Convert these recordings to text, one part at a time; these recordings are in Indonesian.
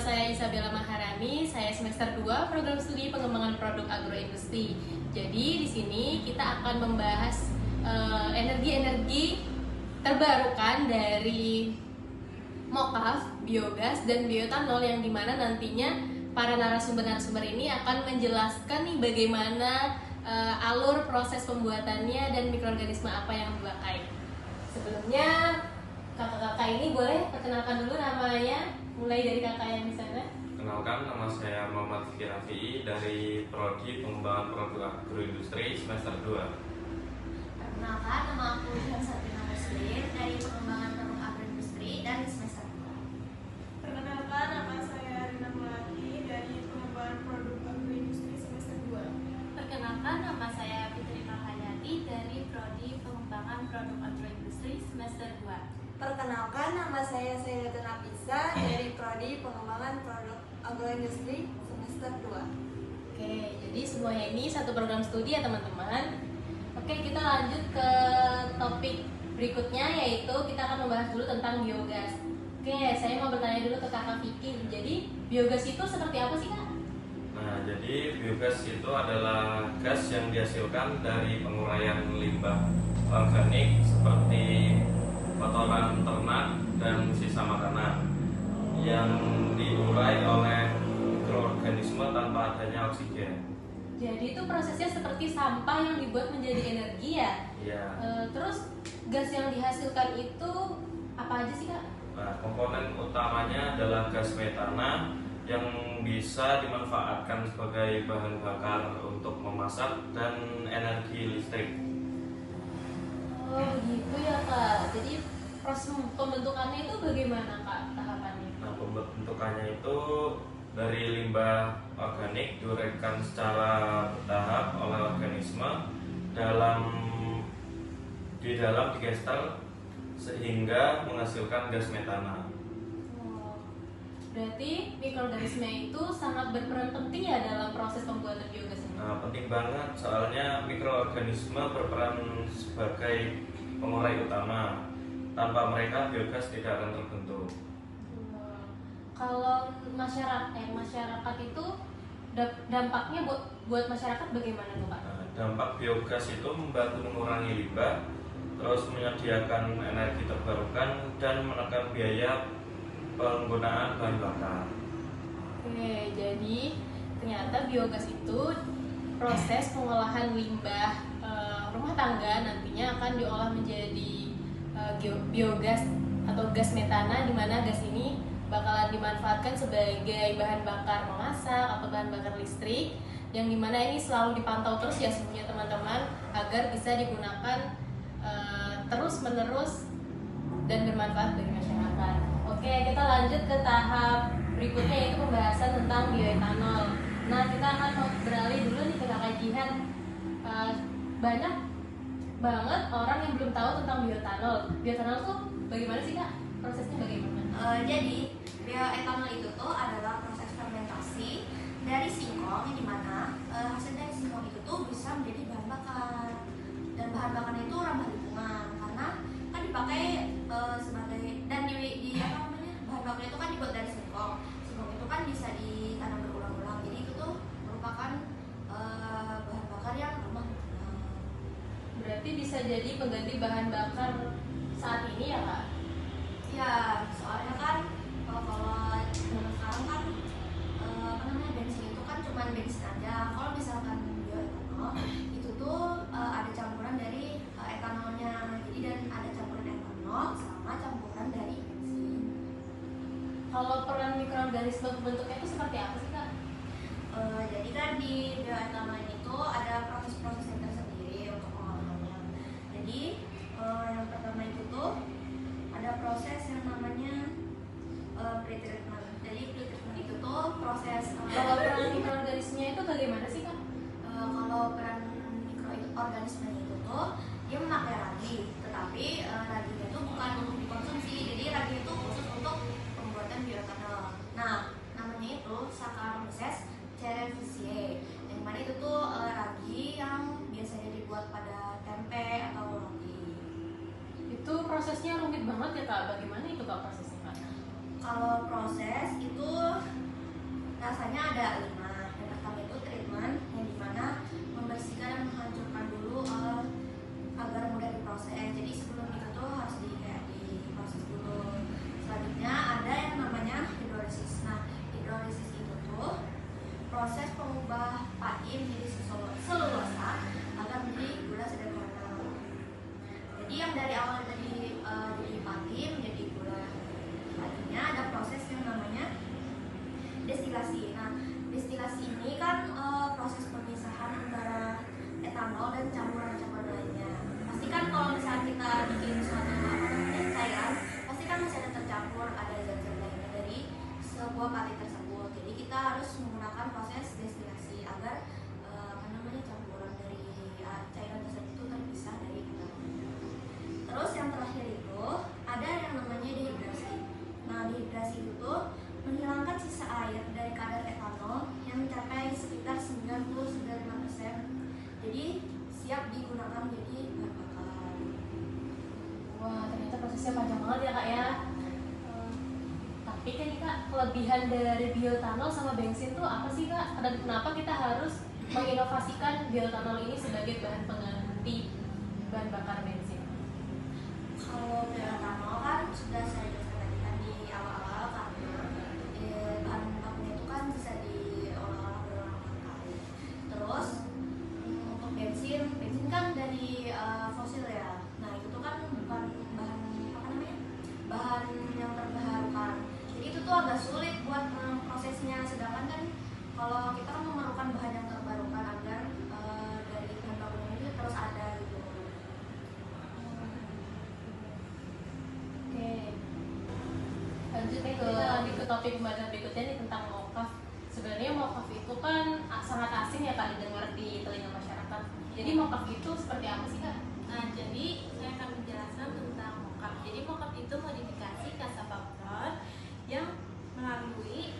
saya Isabella Maharani, saya semester 2 program studi pengembangan produk agroindustri. Jadi di sini kita akan membahas energi-energi terbarukan dari mokaf, biogas, dan bioetanol yang dimana nantinya para narasumber-narasumber ini akan menjelaskan nih bagaimana alur proses pembuatannya dan mikroorganisme apa yang dipakai. Sebelumnya kakak-kakak ini boleh perkenalkan dulu namanya, mulai dari kakak yang di sana. Kenalkan, nama saya Muhammad Fikri Rafi'i dari Prodi Pengembangan Produk Agroindustri semester 2. Perkenalkan, nama aku Sabrina Muslim dari Pengembangan Produk Agroindustri dan semester 2. Perkenalkan, nama saya Rina Melati dari Pengembangan Produk Agroindustri semester 2. Perkenalkan, nama saya Fitri Nurhayati dari Prodi Pengembangan Produk Agroindustri semester 2. Perkenalkan, nama saya Sayyidatun Nafisa dari Prodi Pengembangan Produk Agroindustri semester 2. Oke, jadi semuanya ini satu program studi ya teman-teman. Oke, kita lanjut ke topik berikutnya, yaitu kita akan membahas dulu tentang biogas. Oke, saya mau bertanya dulu ke kakak Vicky. Jadi biogas itu seperti apa sih kak? Nah, jadi biogas itu adalah gas yang dihasilkan dari penguraian limbah organik seperti kotoran ternak dan sisa makanan yang diurai oleh mikroorganisme tanpa adanya oksigen. Jadi itu prosesnya seperti sampah yang dibuat menjadi energi ya? Ya. Terus gas yang dihasilkan itu apa aja sih kak? Nah, komponen utamanya adalah gas metana yang bisa dimanfaatkan sebagai bahan bakar untuk memasak dan energi listrik. Oh gitu ya kak. Jadi proses pembentukannya itu bagaimana kak tahapannya? Nah, pembentukannya itu dari limbah organik diuraikan secara bertahap oleh organisme di dalam digester sehingga menghasilkan gas metana. Oh, berarti mikroorganisme itu sangat berperan penting ya dalam proses pembuatan biogas ini. Nah, penting banget soalnya mikroorganisme berperan sebagai pengurai utama. Tanpa mereka biogas tidak akan terbentuk. Kalau masyarakat itu dampaknya buat masyarakat bagaimana tuh Pak? Nah, dampak biogas itu membantu mengurangi limbah, terus menyediakan energi terbarukan dan menekan biaya penggunaan bahan bakar. Oke, jadi ternyata biogas itu proses pengolahan limbah rumah tangga nantinya akan diolah menjadi biogas atau gas metana, di mana gas ini bakalan dimanfaatkan sebagai bahan bakar memasak atau bahan bakar listrik, yang dimana ini selalu dipantau terus ya semuanya teman-teman agar bisa digunakan terus menerus dan bermanfaat bagi masyarakat. Oke, kita lanjut ke tahap berikutnya, yaitu pembahasan tentang bioetanol. Nah, kita akan beralih dulu nih ke kakak Jihan. Banyak banget orang yang belum tahu tentang bioetanol. Bioetanol tuh bagaimana sih kak? Prosesnya bagaimana? Jadi bioetanol itu tuh adalah proses fermentasi dari singkong, yang dimana hasil dari singkong itu tuh bisa menjadi bahan bakar, dan bahan bakarnya itu ramah lingkungan karena kan dipakai sebagai dan di apa namanya, bahan bakar itu kan dibuat dari singkong. Singkong itu kan bisa ditanam berulang-ulang, jadi itu tuh merupakan bahan bakar yang ramah lingkungan. Berarti bisa jadi pengganti bahan bakar saat ini ya kak? Ya, soalnya kan kalau zaman sekarang kan apa namanya, bensin itu kan cuma bensin aja. Kalau misalkan bioetanol itu tuh ada campuran dari etanolnya. Jadi dan ada campuran etanol sama campuran dari bensin. Kalau peran mikroorganisme bentuknya itu seperti apa sih kak? Jadi kan di bioetanol itu ada proses-prosesnya tersendiri untuk pengolahannya. Jadi yang pertama itu tuh ada proses yang namanya pretreatment. Jadi pretreatment itu tuh proses Kalau peran mikroorganismenya itu bagaimana sih kak? kalau peran mikroorganisme itu tuh dia memakai ragi, tetapi raginya itu bukan untuk dikonsumsi. Jadi ragi itu khusus untuk pembuatan bioetanol. Nah, namanya itu Saccharomyces cerevisiae. Yang mana itu tuh ragi yang biasanya dibuat pada tempe atau roti. Itu prosesnya rumit banget ya kak? Bagaimana itu kak prosesnya kak? Kalau proses itu destilasi. Nah, destilasi ini kan proses pemisahan antara etanol dan campuran-campuran lainnya. Pasti kan kalau misalnya kita bikin suatu cairan, pasti kan masih ada tercampur, ada zat-zat lainnya dari sebuah bahan tersebut. Jadi kita harus menggunakan proses destilasi agar campuran dari cairan tersebut itu terpisah dari etanol. Terus yang terakhir itu ada yang namanya dehidrasi. Nah, dehidrasi itu menghilangkan sisa air dari kadar etanol yang mencapai sekitar 99,5%. Jadi siap digunakan menjadi bahan bakar. Wah, ternyata prosesnya panjang banget ya kak ya. Tapi kan nih kak, kelebihan dari bioetanol sama bensin tuh apa sih kak? Dan kenapa kita harus menginovasikan bioetanol ini sebagai bahan pengganti bahan bakar bensin? Kalau bioetanol kan sudah saya jelaskan tadi kan di awal-awal, karena bahan bakunya itu kan bisa diolah berulang-ulang kali. Terus untuk bensin kan dari fosil ya. Nah, itu tuh kan bukan bahan bahan yang terbarukan. Jadi itu tuh agak sulit buat prosesnya. Sedangkan kan kalau kita kan memerlukan bahan yang terbarukan agar dari bahan bakunya itu terus ada gitu. Oke. Lanjut ke topik pembahasan berikutnya nih tentang mokaf. Sebenarnya mokaf itu kan sangat asing ya kak didengar di telinga masyarakat. Jadi mokaf itu seperti apa sih kak? Nah, jadi saya akan menjelaskan tentang mockup. Jadi mockup itu modifikasi kasababron yang melalui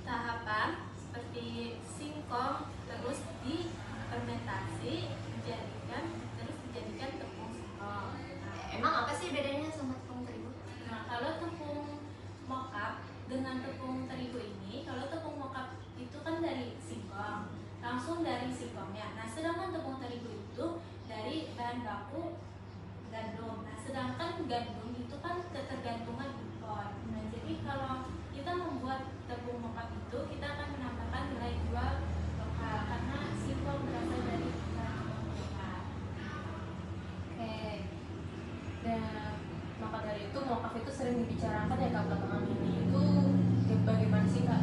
tahapan seperti singkong, terus difermentasi, dijadikan tepung singkong. Emang apa sih bedanya sama tepung terigu? Nah, kalau tepung mockup dengan tepung terigu ini, kalau tepung mockup itu kan dari singkong, langsung dari singkongnya. Nah, sedangkan tepung terigu itu dari bahan baku gandum. Nah, sedangkan gandum itu kan ketergantungan impor. Nah, jadi kalau kita membuat tepung mockup itu, kita akan menambahkan nilai jual lokal karena singkong berasal dari bahan lokal. Oke. Dan maka dari itu mokaf itu sering dibicarakan ya kak belakangan ini. Itu bagaimana sih kak?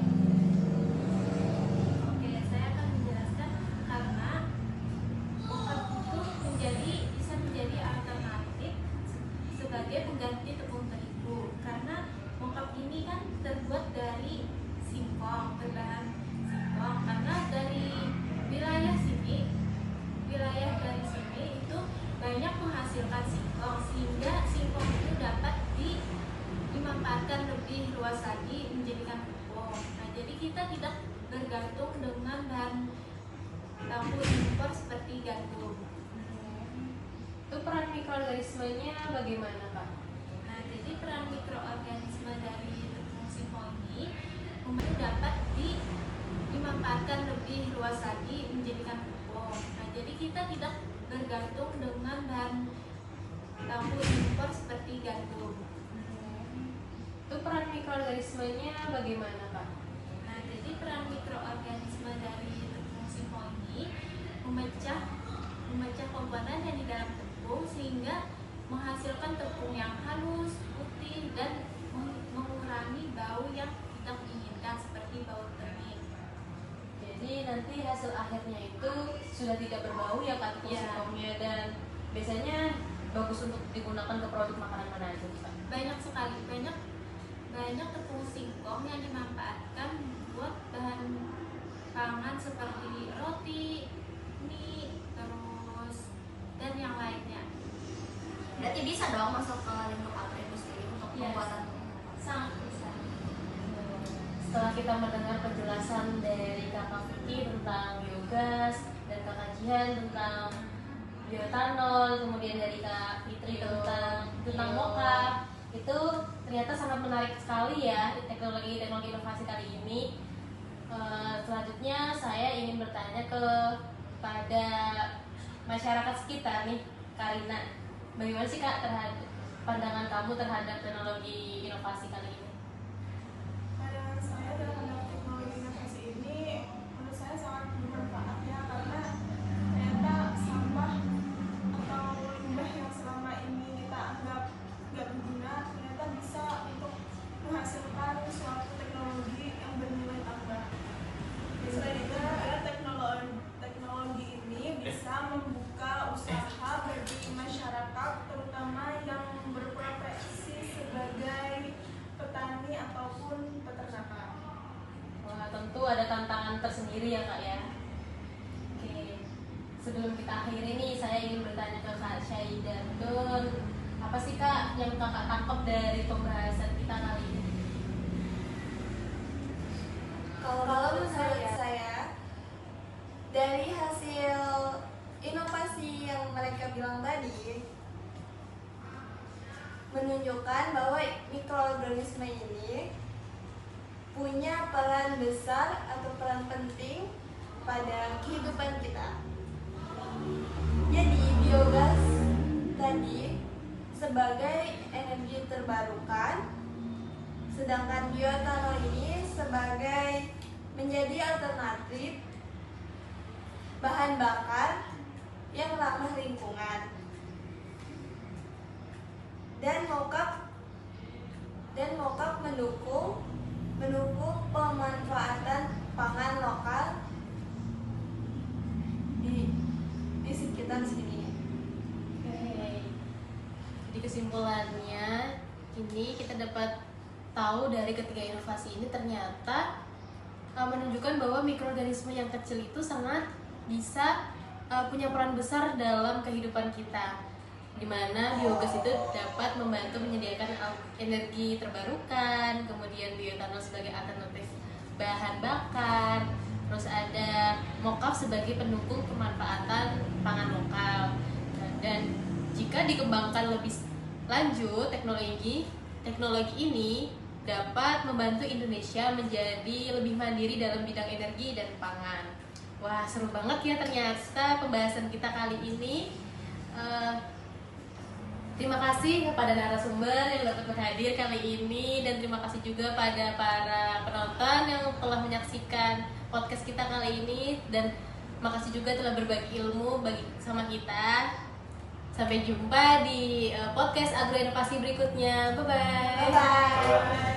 Oke, saya akan menjelaskan karena mockup itu bisa menjadi alternatif sebagai pengganti tepung terigu, karena mockup ini kan terbuat dari singkong, berbahan singkong. Karena dari wilayah dari sini itu banyak menghasilkan singkong, sehingga singkong itu dapat dimanfaatkan lebih luas lagi menjadikan tepung. Nah, jadi kita tidak bergantung dengan bahan baku impor seperti gandum. Itu peran mikroorganismenya bagaimana kak? Nah, jadi peran mikroorganisme dari tepung singkong ini dapat dimanfaatkan lebih luas lagi menjadikan tepung. Nah, jadi kita tidak bergantung dengan bahan baku impor seperti gandum. Itu peran mikroorganismenya bagaimana kak? Nah, jadi peran mikroorganisme dari tepung singkong ini memecah komponen yang di dalam tepung sehingga menghasilkan tepung yang halus, putih, dan mengurangi bau yang tidak diinginkan seperti bau teri. Jadi nanti hasil akhirnya itu sudah tidak berbau ya kak tepung Iya. singkongnya, dan biasanya bagus untuk digunakan ke produk makanan mana aja kak? Banyak sekali, banyak tepung singkong yang dimanfaatkan buat bahan pangan seperti roti, mie, terus dan yang lainnya. Berarti bisa dong masuk ke lingkup agroindustri untuk Yes. pembuatan Sangat bisa. Setelah kita mendengar penjelasan dari kakak Vicky tentang biogas dan kakak Jihan tentang bioetanol, kemudian dari kak Fitri tentang mokaf, itu ternyata sangat menarik sekali ya teknologi inovasi kali ini. Selanjutnya saya ingin bertanya kepada masyarakat sekitar nih, Karina, bagaimana sih kak terhadap pandangan kamu terhadap teknologi inovasi kali ini? Pandangan saya terhadap teknologi inovasi ini menurut saya sangat bermanfaat ya, karena ternyata sampah atau limbah yang selama ini kita anggap nggak berguna ternyata bisa untuk menghasilkan suatu teknologi yang bernilai tambah. ada tantangan tersendiri ya Kak ya. Oke, sebelum kita akhiri nih, saya ingin bertanya ke Kak Syaidatun, apa sih Kak yang Kakak tangkap dari pembahasan kita kali ini? Kalau menurut saya, dari hasil inovasi yang mereka bilang tadi, menunjukkan bahwa mikroorganisme ini punya peran besar atau peran penting pada kehidupan kita. Jadi biogas tadi sebagai energi terbarukan, sedangkan bioetanol ini sebagai menjadi alternatif bahan bakar yang ramah lingkungan. Dan mockup mendukung pemanfaatan pangan lokal di sekitar sini. Oke. Jadi kesimpulannya ini kita dapat tahu dari ketiga inovasi ini ternyata menunjukkan bahwa mikroorganisme yang kecil itu sangat bisa punya peran besar dalam kehidupan kita, di mana biogas itu dapat membantu menyediakan energi terbarukan, kemudian bioetanol sebagai alternatif bahan bakar, terus ada mockup sebagai pendukung pemanfaatan pangan lokal. Dan jika dikembangkan lebih lanjut, teknologi ini dapat membantu Indonesia menjadi lebih mandiri dalam bidang energi dan pangan. Wah, seru banget ya ternyata pembahasan kita kali ini. Terima kasih kepada narasumber yang dapat hadir kali ini, dan terima kasih juga pada para penonton yang telah menyaksikan podcast kita kali ini, dan makasih juga telah berbagi ilmu sama kita. Sampai jumpa di podcast Agroinovasi berikutnya. Bye bye. Bye bye.